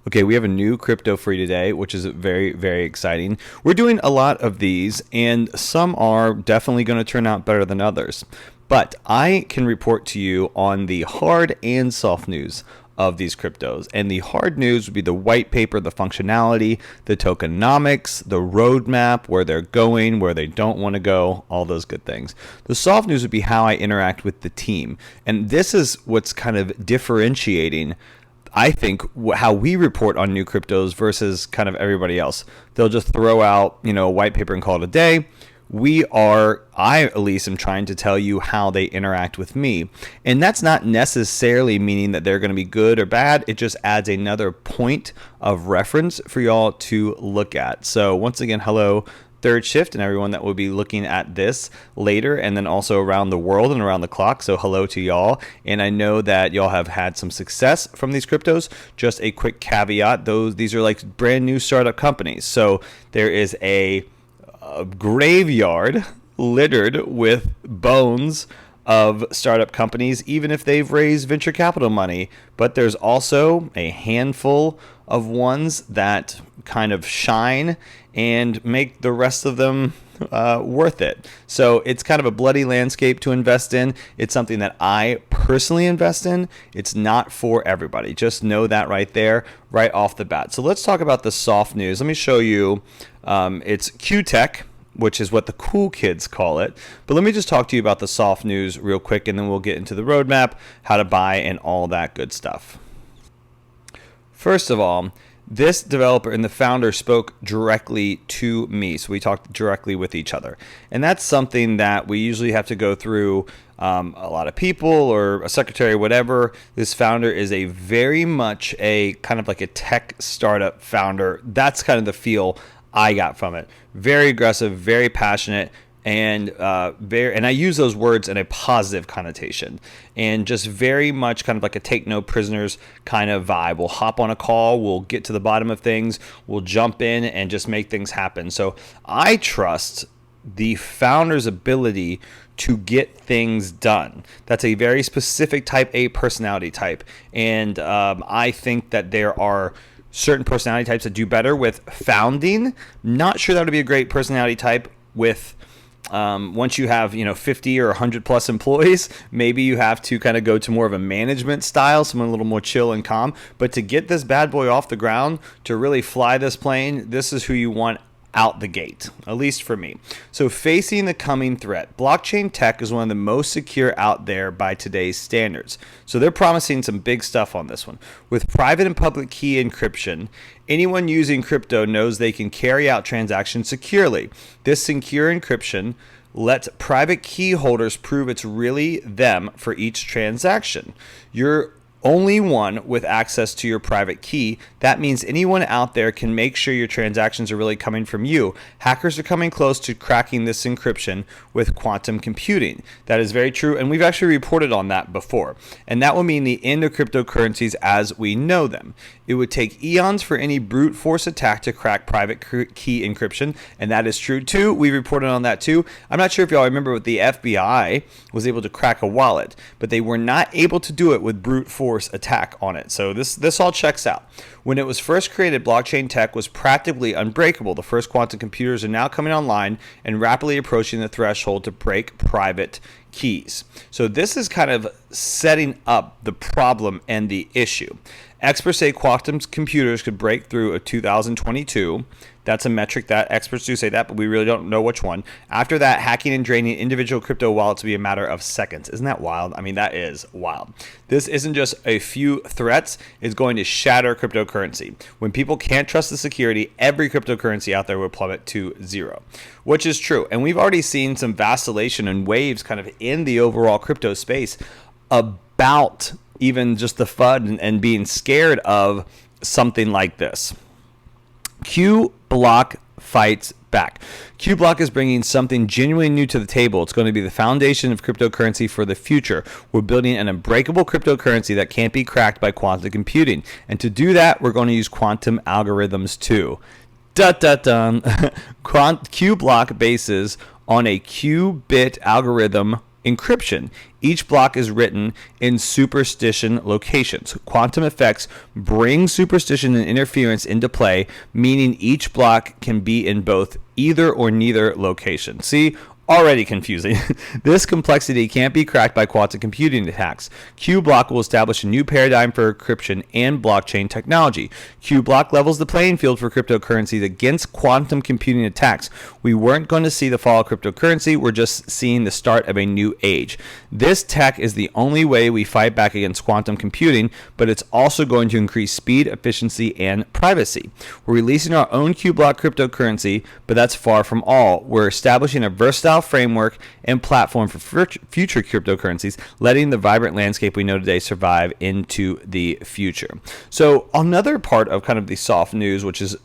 Okay, we have a new crypto for you today, which is very, very exciting. We're doing a lot of these, and some are definitely going to turn out better than others. But I can report to you on the hard and soft news of these cryptos. And the hard news would be the white paper, the functionality, the tokenomics, the roadmap, where they're going, where they don't want to go, all those good things. The soft news would be how I interact with the team. And this is what's kind of differentiating, I think, how we report on new cryptos versus kind of everybody else. They'll just throw out, a white paper and call it a day. I at least am trying to tell you how they interact with me. And that's not necessarily meaning that they're going to be good or bad. It just adds another point of reference for y'all to look at. So once again, hello, Third Shift, and everyone that will be looking at this later, and then also around the world and around the clock. So hello to y'all. And I know that y'all have had some success from these cryptos. Just a quick caveat, these are like brand new startup companies. So there is a graveyard littered with bones of startup companies, even if they've raised venture capital money. But there's also a handful of ones that kind of shine and make the rest of them worth it. So it's kind of a bloody landscape to invest in. It's something that I personally invest in. It's not for everybody. Just know that right there, right off the bat. So let's talk about the soft news. Let me show you. It's QTECH, which is what the cool kids call it. But let me just talk to you about the soft news real quick, and then we'll get into the roadmap, how to buy, and all that good stuff. First of all, this developer and the founder spoke directly to me. So we talked directly with each other. And that's something that we usually have to go through a lot of people or a secretary, whatever. This founder is a very much a kind of like a tech startup founder. That's kind of the feel I got from it. Very aggressive, very passionate, and and I use those words in a positive connotation, and just very much kind of like a take no prisoners kind of vibe. We'll hop on a call, we'll get to the bottom of things, we'll jump in and just make things happen. So I trust the founder's ability to get things done. That's a very specific type A personality type, and I think that there are certain personality types that do better with founding. Not sure that would be a great personality type with once you have 50 or 100 plus employees. Maybe you have to kind of go to more of a management style, someone a little more chill and calm. But to get this bad boy off the ground, to really fly this plane, this is who you want out the gate, at least for me. So facing the coming threat, blockchain tech is one of the most secure out there by today's standards. So they're promising some big stuff on this one. With private and public key encryption, anyone using crypto knows they can carry out transactions securely. This secure encryption lets private key holders prove it's really them for each transaction. You're only one with access to your private key. That means anyone out there can make sure your transactions are really coming from you. Hackers are coming close to cracking this encryption with quantum computing. That is very true, and we've actually reported on that before. And that will mean the end of cryptocurrencies as we know them. It would take eons for any brute force attack to crack private key encryption, and that is true too. We reported on that too. I'm not sure if y'all remember, but the FBI was able to crack a wallet, but they were not able to do it with brute force attack on it. So this all checks out. When it was first created, blockchain tech was practically unbreakable. The first quantum computers are now coming online and rapidly approaching the threshold to break private keys. So this is kind of setting up the problem and the issue. Experts say quantum computers could break through of 2022. That's a metric that experts do say that, but we really don't know which one. After that, hacking and draining individual crypto wallets will be a matter of seconds. Isn't that wild? I mean, that is wild. This isn't just a few threats. It's going to shatter cryptocurrency. When people can't trust the security, every cryptocurrency out there will plummet to zero, which is true. And we've already seen some vacillation and waves kind of in the overall crypto space about even just the FUD and being scared of something like this. Q Block fights back. Q Block is bringing something genuinely new to the table. It's going to be the foundation of cryptocurrency for the future. We're building an unbreakable cryptocurrency that can't be cracked by quantum computing. And to do that, we're going to use quantum algorithms too. Q Block bases on a qubit algorithm encryption. Each block is written in superstition locations. Quantum effects bring superstition and interference into play, meaning each block can be in both either or neither location. See? Already confusing. This complexity can't be cracked by quantum computing attacks. Q-Block will establish a new paradigm for encryption and blockchain technology. Q-Block levels the playing field for cryptocurrencies against quantum computing attacks. We weren't going to see the fall of cryptocurrency, we're just seeing the start of a new age. This tech is the only way we fight back against quantum computing, but it's also going to increase speed, efficiency, and privacy. We're releasing our own Q-Block cryptocurrency, but that's far from all. We're establishing a versatile framework and platform for future cryptocurrencies, letting the vibrant landscape we know today survive into the future. So another part of kind of the soft news, which is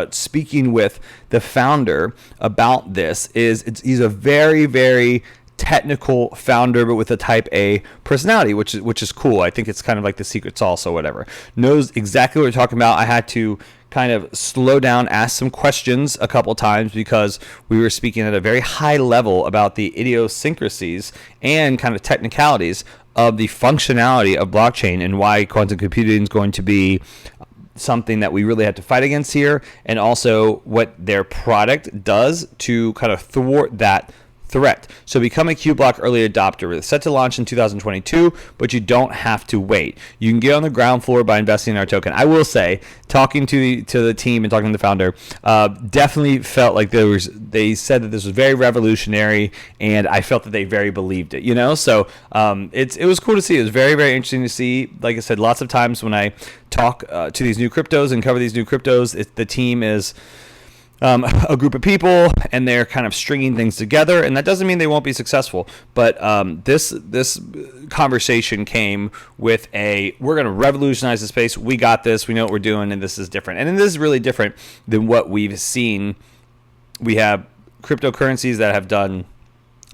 speaking with the founder about this, is he's a very, very technical founder, but with a type A personality, which is cool. I think it's kind of like the secret sauce or whatever. Knows exactly what we're talking about. I had to kind of slow down, ask some questions a couple times because we were speaking at a very high level about the idiosyncrasies and kind of technicalities of the functionality of blockchain and why quantum computing is going to be something that we really have to fight against here, and also what their product does to kind of thwart that threat. So become a Q-Block early adopter. It's set to launch in 2022, but you don't have to wait. You can get on the ground floor by investing in our token. I will say, talking to the team and talking to the founder, definitely felt like they said that this was very revolutionary, and I felt that they very believed it. So it was cool to see. It was very, very interesting to see. Like I said, lots of times when I talk to these new cryptos and cover these new cryptos, the team is a group of people, and they're kind of stringing things together, and that doesn't mean they won't be successful. But this conversation came with we're going to revolutionize the space. We got this. We know what we're doing, and this is different. And this is really different than what we've seen. We have cryptocurrencies that have done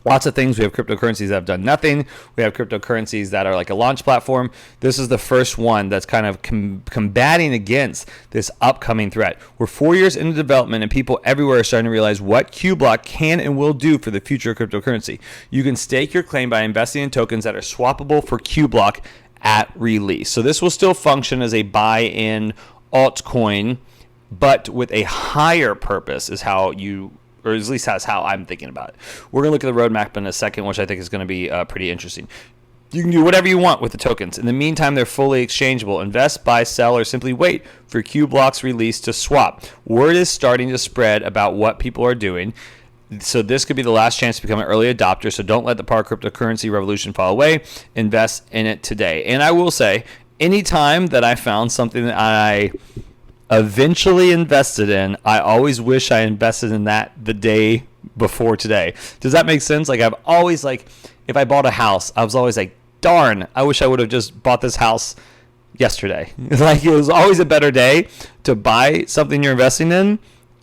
lots of things. We have cryptocurrencies that have done nothing. We have cryptocurrencies that are like a launch platform. This is the first one that's kind of combating against this upcoming threat. We're 4 years into development, and people everywhere are starting to realize what Q-Block can and will do for the future of cryptocurrency. You can stake your claim by investing in tokens that are swappable for Q-Block at release. So this will still function as a buy-in altcoin, but with a higher purpose is how or at least that's how I'm thinking about it. We're going to look at the roadmap in a second, which I think is going to be pretty interesting. You can do whatever you want with the tokens. In the meantime, they're fully exchangeable. Invest, buy, sell, or simply wait for Q-Block's release to swap. Word is starting to spread about what people are doing. So this could be the last chance to become an early adopter. So don't let the power cryptocurrency revolution fall away. Invest in it today. And I will say, anytime that I found something that I eventually invested in, I always wish I invested in that the day before today. Does that make sense? Like, I've always, like, if I bought a house, I was always like, darn, I wish I would have just bought this house yesterday. Like, it was always a better day to buy something you're investing in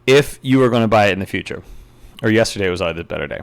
if you were going to buy it in the future. Or yesterday was always a better day.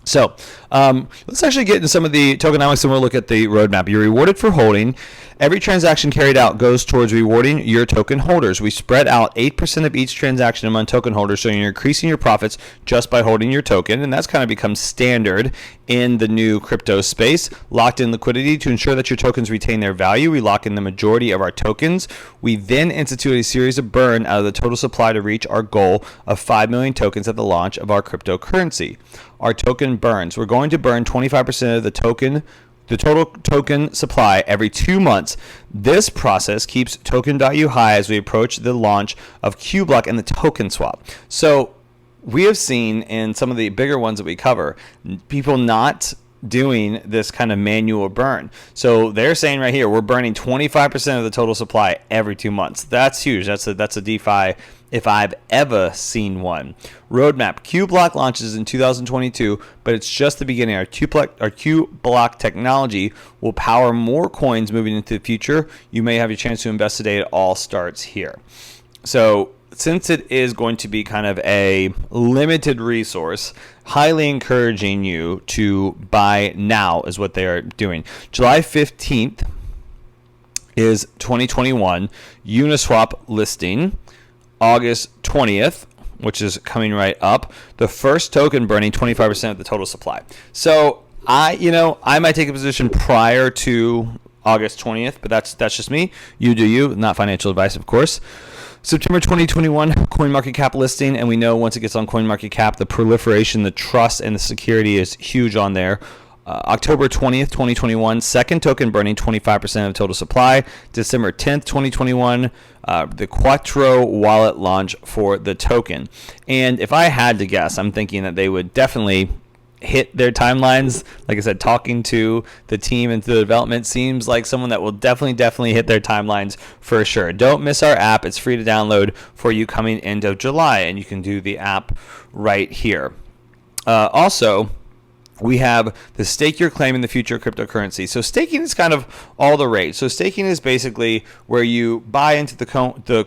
So let's actually get into some of the tokenomics, and we'll look at the roadmap. You're rewarded for holding. Every transaction carried out goes towards rewarding your token holders. We spread out 8% of each transaction among token holders, so you're increasing your profits just by holding your token, and that's kind of become standard in the new crypto space. Locked in liquidity to ensure that your tokens retain their value. We lock in the majority of our tokens. We then institute a series of burn out of the total supply to reach our goal of 5 million tokens at the launch of our cryptocurrency. Our token burns. We're going to burn 25% of the total token supply every 2 months. This process keeps token value high as we approach the launch of Q-Block and the token swap. So we have seen in some of the bigger ones that we cover, people not doing this kind of manual burn. So they're saying right here, we're burning 25% of the total supply every 2 months. That's huge. That's a DeFi if I've ever seen one. Roadmap. Q-Block launches in 2022, but it's just the beginning. Our Q-Block technology will power more coins moving into the future. You may have your chance to invest today. It all starts here. So since it is going to be kind of a limited resource, highly encouraging you to buy now is what they are doing. July 15th is 2021 Uniswap listing. August 20th, which is coming right up, the first token burning 25% of the total supply. So I might take a position prior to August 20th, but that's just me. You do you, not financial advice, of course. September 2021 CoinMarketCap listing, and we know once it gets on CoinMarketCap, the proliferation, the trust, and the security is huge on there. October 20th, 2021, second token burning 25% of total supply. December 10th, 2021, the Quattro wallet launch for the token. And if I had to guess, I'm thinking that they would definitely hit their timelines. Like I said, talking to the team and to the development seems like someone that will definitely hit their timelines for sure. Don't miss our app. It's free to download for you coming end of July, and you can do the app right here. Also, we have the stake your claim in the future cryptocurrency. So staking is kind of all the rage. So staking is basically where you buy into the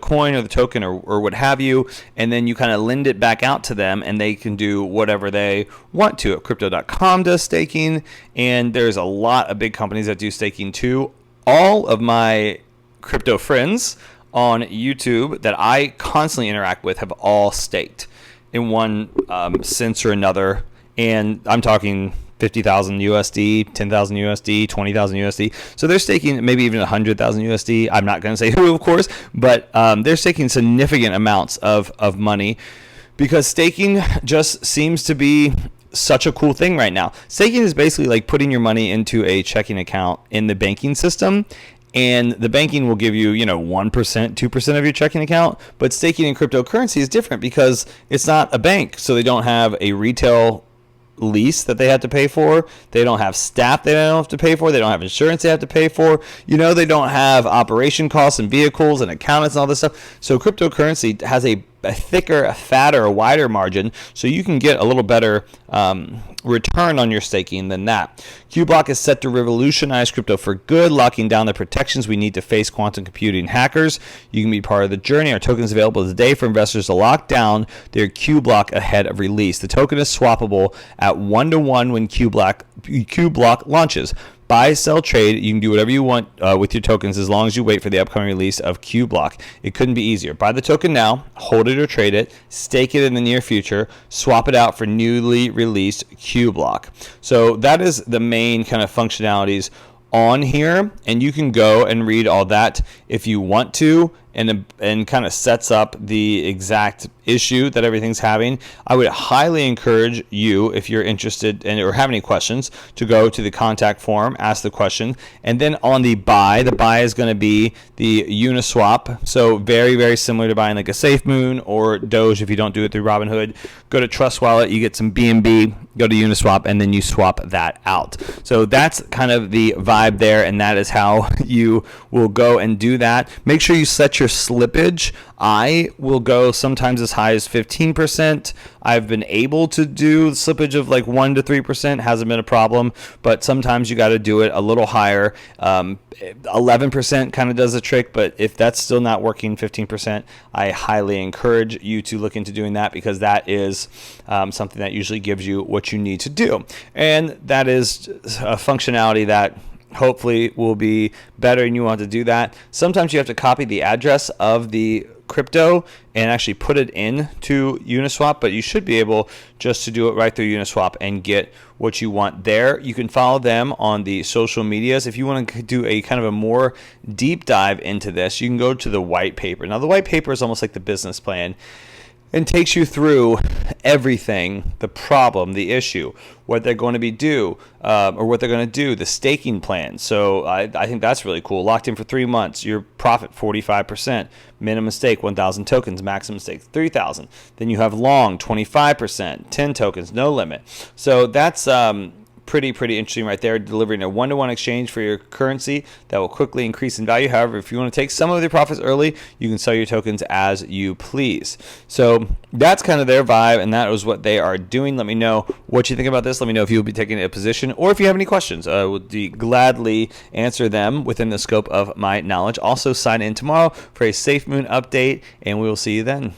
coin or the token or what have you, and then you kind of lend it back out to them, and they can do whatever they want to. Crypto.com does staking, and there's a lot of big companies that do staking too. All of my crypto friends on YouTube that I constantly interact with have all staked in one sense or another. And I'm talking 50,000 USD, 10,000 USD, 20,000 USD. So they're staking maybe even 100,000 USD. I'm not going to say who, of course, but they're staking significant amounts of money because staking just seems to be such a cool thing right now. Staking is basically like putting your money into a checking account in the banking system. And the banking will give you, 1%, 2% of your checking account. But staking in cryptocurrency is different because it's not a bank. So they don't have a retail lease that they have to pay for. They don't have staff they don't have to pay for. They don't have insurance they have to pay for. They don't have operation costs and vehicles and accountants and all this stuff. So cryptocurrency has a thicker, a fatter, a wider margin, so you can get a little better return on your staking than that. QBlock is set to revolutionize crypto for good, locking down the protections we need to face quantum computing hackers. You can be part of the journey. Our token is available today for investors to lock down their QBlock ahead of release. The token is swappable at 1-to-1 when QBlock launches. Buy, sell, trade. You can do whatever you want with your tokens as long as you wait for the upcoming release of QBlock. It couldn't be easier. Buy the token now, hold it or trade it, stake it in the near future, swap it out for newly released QBlock. So that is the main kind of functionalities on here, and you can go and read all that if you want to, and kind of sets up the exact issue that everything's having. I would highly encourage you, if you're interested in or have any questions, to go to the contact form, ask the question, and then on the buy is going to be the Uniswap. So very, very similar to buying like a SafeMoon or Doge if you don't do it through Robinhood. Go to Trust Wallet, you get some BNB, go to Uniswap, and then you swap that out. So that's kind of the vibe there, and that is how you will go and do that. Make sure you set your slippage. I will go sometimes as high as 15%. I've been able to do slippage of like 1 to 3%, hasn't been a problem, but sometimes you got to do it a little higher. 11% kind of does the trick, but if that's still not working, 15%, I highly encourage you to look into doing that, because that is something that usually gives you what you need to do. And that is a functionality that hopefully will be better, and you want to do that. Sometimes you have to copy the address of the crypto and actually put it into Uniswap, but you should be able just to do it right through Uniswap and get what you want there. You can follow them on the social medias. If you want to do a kind of a more deep dive into this, you can go to the white paper. Now, the white paper is almost like the business plan and takes you through everything, the problem, the issue, what they're going to be what they're going to do, the staking plan. So I think that's really cool. Locked in for 3 months, your profit 45%, minimum stake 1,000 tokens, maximum stake 3,000. Then you have long 25%, 10 tokens, no limit. So that's pretty interesting right there, delivering a 1-to-1 exchange for your currency that will quickly increase in value. However, if you want to take some of your profits early, you can sell your tokens as you please. So that's kind of their vibe, and that is what they are doing. Let me know what you think about this. Let me know if you'll be taking a position, or if you have any questions. I would gladly answer them within the scope of my knowledge. Also, sign in tomorrow for a SafeMoon update, and we will see you then.